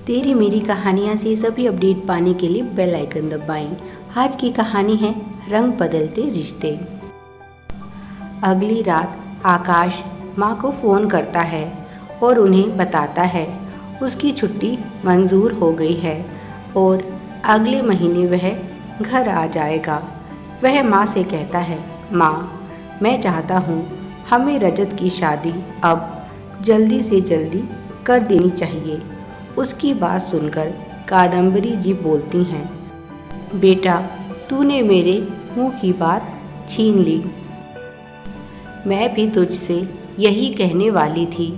तेरी मेरी कहानियाँ से सभी अपडेट पाने के लिए बेल आइकन दबाएं। आज की कहानी है रंग बदलते रिश्ते। अगली रात आकाश माँ को फ़ोन करता है और उन्हें बताता है उसकी छुट्टी मंजूर हो गई है और अगले महीने वह घर आ जाएगा। वह माँ से कहता है, माँ मैं चाहता हूँ हमें रजत की शादी अब जल्दी से जल्दी कर देनी चाहिए। उसकी बात सुनकर कादम्बरी जी बोलती हैं, बेटा तूने मेरे मुंह की बात छीन ली। मैं भी तुझसे यही कहने वाली थी।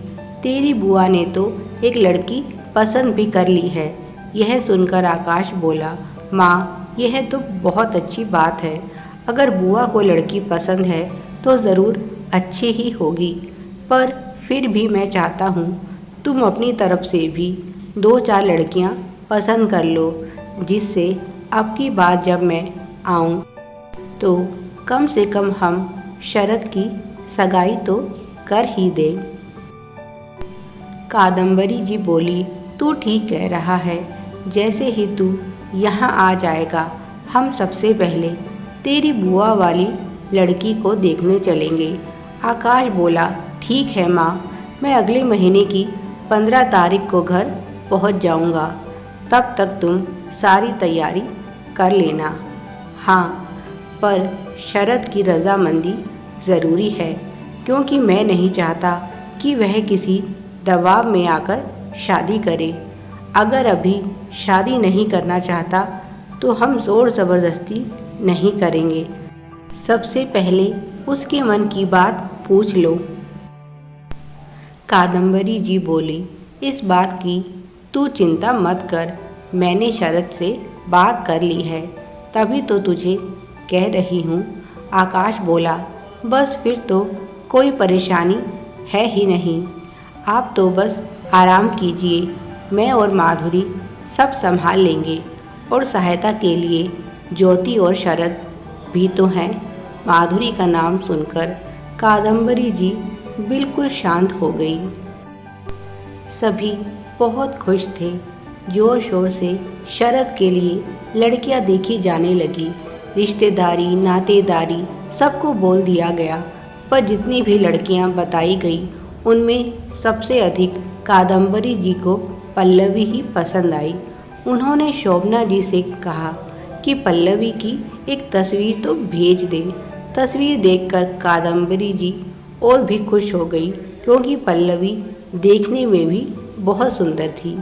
तेरी बुआ ने तो एक लड़की पसंद भी कर ली है। यह सुनकर आकाश बोला, माँ यह तो बहुत अच्छी बात है। अगर बुआ को लड़की पसंद है तो ज़रूर अच्छी ही होगी, पर फिर भी मैं चाहता हूँ तुम अपनी तरफ से भी 2-4 लड़कियाँ पसंद कर लो, जिससे अब की बार जब मैं आऊँ तो कम से कम हम शरद की सगाई तो कर ही दें। कादम्बरी जी बोली, तू ठीक कह रहा है। जैसे ही तू यहाँ आ जाएगा हम सबसे पहले तेरी बुआ वाली लड़की को देखने चलेंगे। आकाश बोला, ठीक है माँ, मैं अगले महीने की 15 तारीख को घर पहुँच जाऊँगा। तब तक तुम सारी तैयारी कर लेना। हाँ, पर शरद की रजामंदी ज़रूरी है, क्योंकि मैं नहीं चाहता कि वह किसी दबाव में आकर शादी करे। अगर अभी शादी नहीं करना चाहता तो हम ज़ोर ज़बरदस्ती नहीं करेंगे। सबसे पहले उसके मन की बात पूछ लो। कादम्बरी जी बोली, इस बात की तू चिंता मत कर। मैंने शरद से बात कर ली है, तभी तो तुझे कह रही हूँ। आकाश बोला, बस फिर तो कोई परेशानी है ही नहीं। आप तो बस आराम कीजिए, मैं और माधुरी सब संभाल लेंगे। और सहायता के लिए ज्योति और शरद भी तो हैं। माधुरी का नाम सुनकर कादम्बरी जी बिल्कुल शांत हो गई। सभी बहुत खुश थे। जोर शोर से शरद के लिए लड़कियां देखी जाने लगी। रिश्तेदारी नातेदारी सबको बोल दिया गया, पर जितनी भी लड़कियां बताई गई उनमें सबसे अधिक कादम्बरी जी को पल्लवी ही पसंद आई। उन्होंने शोभना जी से कहा कि पल्लवी की एक तस्वीर तो भेज दे। तस्वीर देखकर कादम्बरी जी और भी खुश हो गई, क्योंकि पल्लवी देखने में भी बहुत सुंदर थी।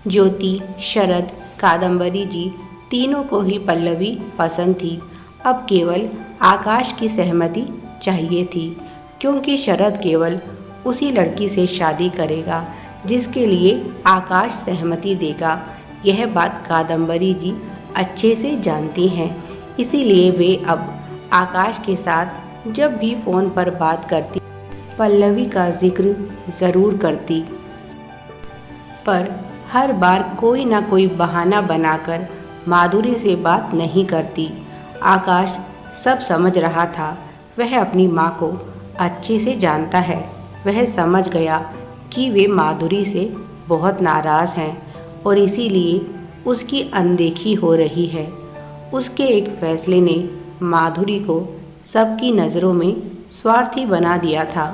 ज्योति, शरद, कादम्बरी जी तीनों को ही पल्लवी पसंद थी। अब केवल आकाश की सहमति चाहिए थी, क्योंकि शरद केवल उसी लड़की से शादी करेगा जिसके लिए आकाश सहमति देगा। यह बात कादम्बरी जी अच्छे से जानती हैं, इसीलिए वे अब आकाश के साथ जब भी फ़ोन पर बात करती पल्लवी का जिक्र ज़रूर करती, पर हर बार कोई ना कोई बहाना बनाकर माधुरी से बात नहीं करती। आकाश सब समझ रहा था। वह अपनी माँ को अच्छे से जानता है। वह समझ गया कि वे माधुरी से बहुत नाराज़ हैं और इसीलिए उसकी अनदेखी हो रही है। उसके एक फैसले ने माधुरी को सबकी नज़रों में स्वार्थी बना दिया था।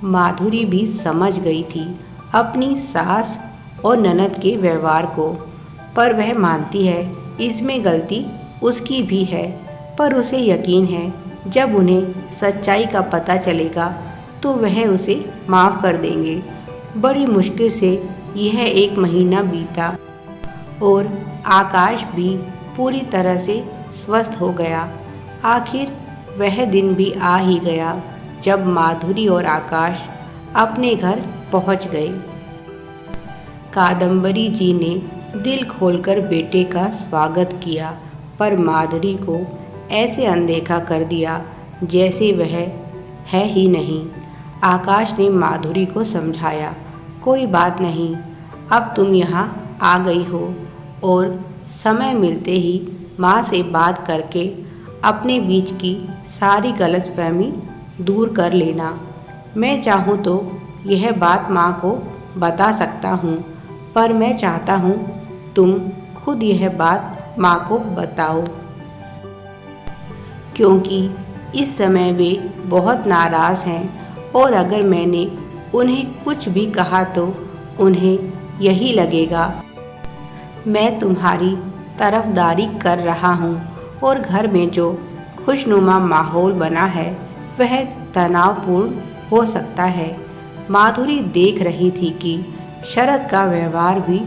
माधुरी भी समझ गई थी अपनी सास और ननद के व्यवहार को, पर वह मानती है इसमें गलती उसकी भी है। पर उसे यकीन है जब उन्हें सच्चाई का पता चलेगा तो वह उसे माफ़ कर देंगे। बड़ी मुश्किल से यह 1 महीना बीता और आकाश भी पूरी तरह से स्वस्थ हो गया। आखिर वह दिन भी आ ही गया जब माधुरी और आकाश अपने घर पहुंच गए। कादम्बरी जी ने दिल खोलकर बेटे का स्वागत किया, पर माधुरी को ऐसे अनदेखा कर दिया जैसे वह है ही नहीं। आकाश ने माधुरी को समझाया, कोई बात नहीं, अब तुम यहाँ आ गई हो और समय मिलते ही माँ से बात करके अपने बीच की सारी गलतफहमी दूर कर लेना। मैं चाहूँ तो यह बात माँ को बता सकता हूँ, पर मैं चाहता हूँ तुम खुद यह बात माँ को बताओ, क्योंकि इस समय वे बहुत नाराज़ हैं और अगर मैंने उन्हें कुछ भी कहा तो उन्हें यही लगेगा मैं तुम्हारी तरफदारी कर रहा हूँ और घर में जो खुशनुमा माहौल बना है वह तनावपूर्ण हो सकता है। माधुरी देख रही थी कि शरद का व्यवहार भी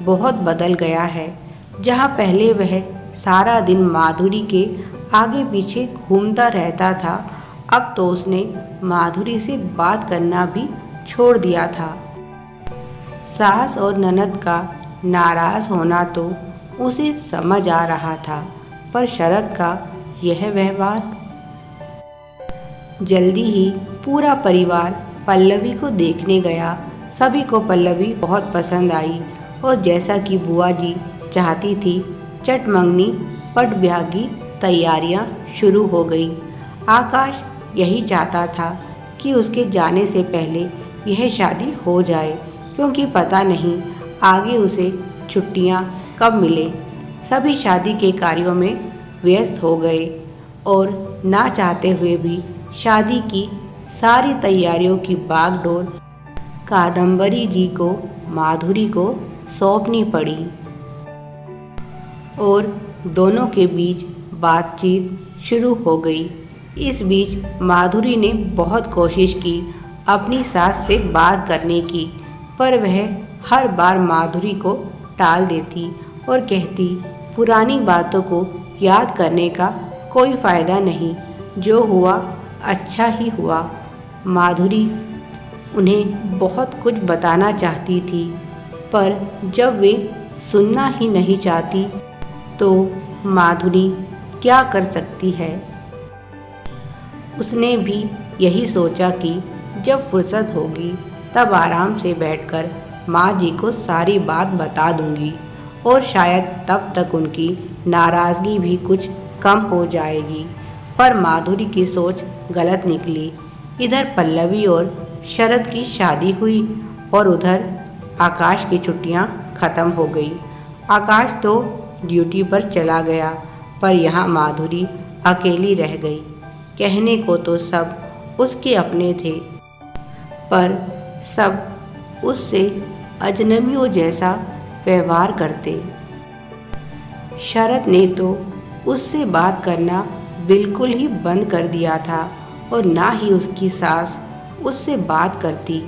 बहुत बदल गया है। जहाँ पहले वह सारा दिन माधुरी के आगे पीछे घूमता रहता था, अब तो उसने माधुरी से बात करना भी छोड़ दिया था। सास और ननद का नाराज़ होना तो उसे समझ आ रहा था, पर शरद का यह व्यवहार। जल्दी ही पूरा परिवार पल्लवी को देखने गया। सभी को पल्लवी बहुत पसंद आई और जैसा कि बुआ जी चाहती थी, चटमंगनी पट ब्याह की तैयारियां शुरू हो गई। आकाश यही चाहता था कि उसके जाने से पहले यह शादी हो जाए, क्योंकि पता नहीं आगे उसे छुट्टियां कब मिले। सभी शादी के कार्यों में व्यस्त हो गए और ना चाहते हुए भी शादी की सारी तैयारियों की बागडोर कादम्बरी जी को माधुरी को सौंपनी पड़ी और दोनों के बीच बातचीत शुरू हो गई। इस बीच माधुरी ने बहुत कोशिश की अपनी सास से बात करने की, पर वह हर बार माधुरी को टाल देती और कहती पुरानी बातों को याद करने का कोई फ़ायदा नहीं, जो हुआ अच्छा ही हुआ। माधुरी उन्हें बहुत कुछ बताना चाहती थी, पर जब वे सुनना ही नहीं चाहती तो माधुरी क्या कर सकती है। उसने भी यही सोचा कि जब फुर्सत होगी तब आराम से बैठकर माँ जी को सारी बात बता दूंगी और शायद तब तक उनकी नाराज़गी भी कुछ कम हो जाएगी। पर माधुरी की सोच गलत निकली। इधर पल्लवी और शरद की शादी हुई और उधर आकाश की छुट्टियां ख़त्म हो गई। आकाश तो ड्यूटी पर चला गया, पर यहाँ माधुरी अकेली रह गई। कहने को तो सब उसके अपने थे, पर सब उससे अजनबियों जैसा व्यवहार करते। शरद ने तो उससे बात करना बिल्कुल ही बंद कर दिया था और ना ही उसकी सास उससे बात करती।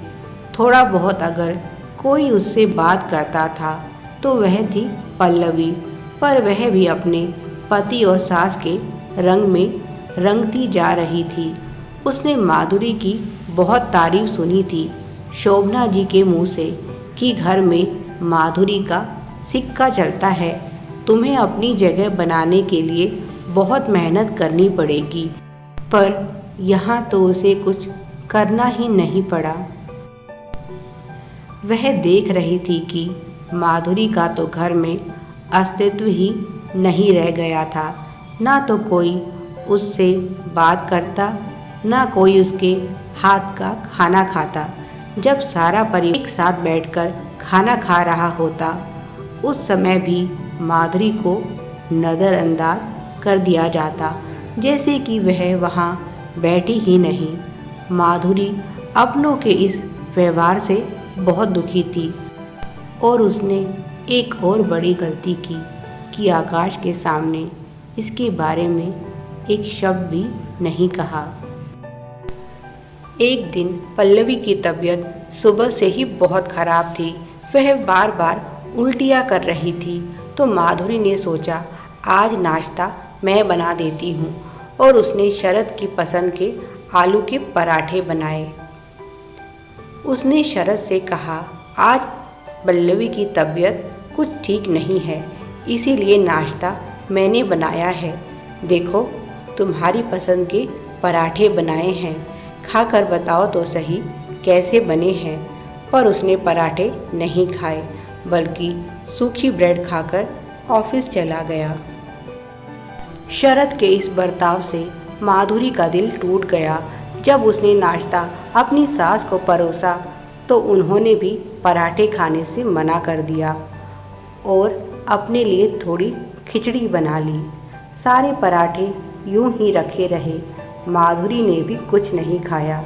थोड़ा बहुत अगर कोई उससे बात करता था तो वह थी पल्लवी, पर वह भी अपने पति और सास के रंग में रंगती जा रही थी। उसने माधुरी की बहुत तारीफ सुनी थी शोभना जी के मुंह से कि घर में माधुरी का सिक्का चलता है, तुम्हें अपनी जगह बनाने के लिए बहुत मेहनत करनी पड़ेगी। पर यहाँ तो उसे कुछ करना ही नहीं पड़ा। वह देख रही थी कि माधुरी का तो घर में अस्तित्व ही नहीं रह गया था। ना तो कोई उससे बात करता, ना कोई उसके हाथ का खाना खाता। जब सारा परिवार एक साथ बैठकर खाना खा रहा होता, उस समय भी माधुरी को नज़रअंदाज कर दिया जाता, जैसे कि वह वहाँ बैठी ही नहीं। माधुरी अपनों के इस व्यवहार से बहुत दुखी थी और उसने एक और बड़ी गलती की कि आकाश के सामने इसके बारे में एक शब्द भी नहीं कहा। एक दिन पल्लवी की तबीयत सुबह से ही बहुत खराब थी। वह बार बार उल्टियाँ कर रही थी, तो माधुरी ने सोचा आज नाश्ता मैं बना देती हूँ, और उसने शरद की पसंद के आलू के पराठे बनाए। उसने शरद से कहा आज पल्लवी की तबीयत कुछ ठीक नहीं है, इसीलिए नाश्ता मैंने बनाया है। देखो तुम्हारी पसंद के पराठे बनाए हैं, खाकर बताओ तो सही कैसे बने हैं। पर उसने पराठे नहीं खाए, बल्कि सूखी ब्रेड खाकर ऑफिस चला गया। शरद के इस बर्ताव से माधुरी का दिल टूट गया। जब उसने नाश्ता अपनी सास को परोसा तो उन्होंने भी पराठे खाने से मना कर दिया और अपने लिए थोड़ी खिचड़ी बना ली। सारे पराठे यूं ही रखे रहे, माधुरी ने भी कुछ नहीं खाया।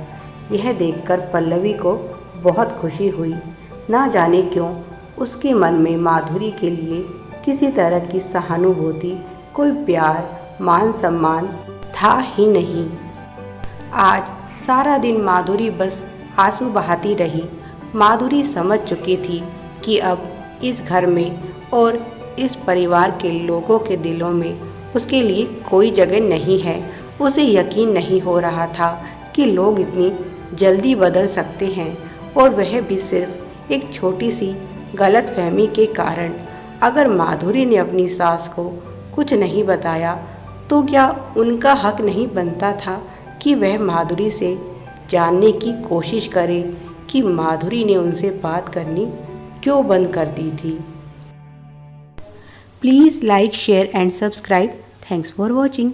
यह देखकर पल्लवी को बहुत खुशी हुई। ना जाने क्यों उसके मन में माधुरी के लिए किसी तरह की सहानुभूति, कोई प्यार, मान सम्मान था ही नहीं। आज सारा दिन माधुरी बस आंसू बहाती रही। माधुरी समझ चुकी थी कि अब इस घर में और इस परिवार के लोगों के दिलों में उसके लिए कोई जगह नहीं है। उसे यकीन नहीं हो रहा था कि लोग इतनी जल्दी बदल सकते हैं, और वह भी सिर्फ एक छोटी सी गलतफहमी के कारण। अगर माधुरी ने अपनी सास को कुछ नहीं बताया तो क्या उनका हक नहीं बनता था कि वह माधुरी से जानने की कोशिश करे कि माधुरी ने उनसे बात करनी क्यों बंद कर दी थी। Please like, share and subscribe. Thanks for watching.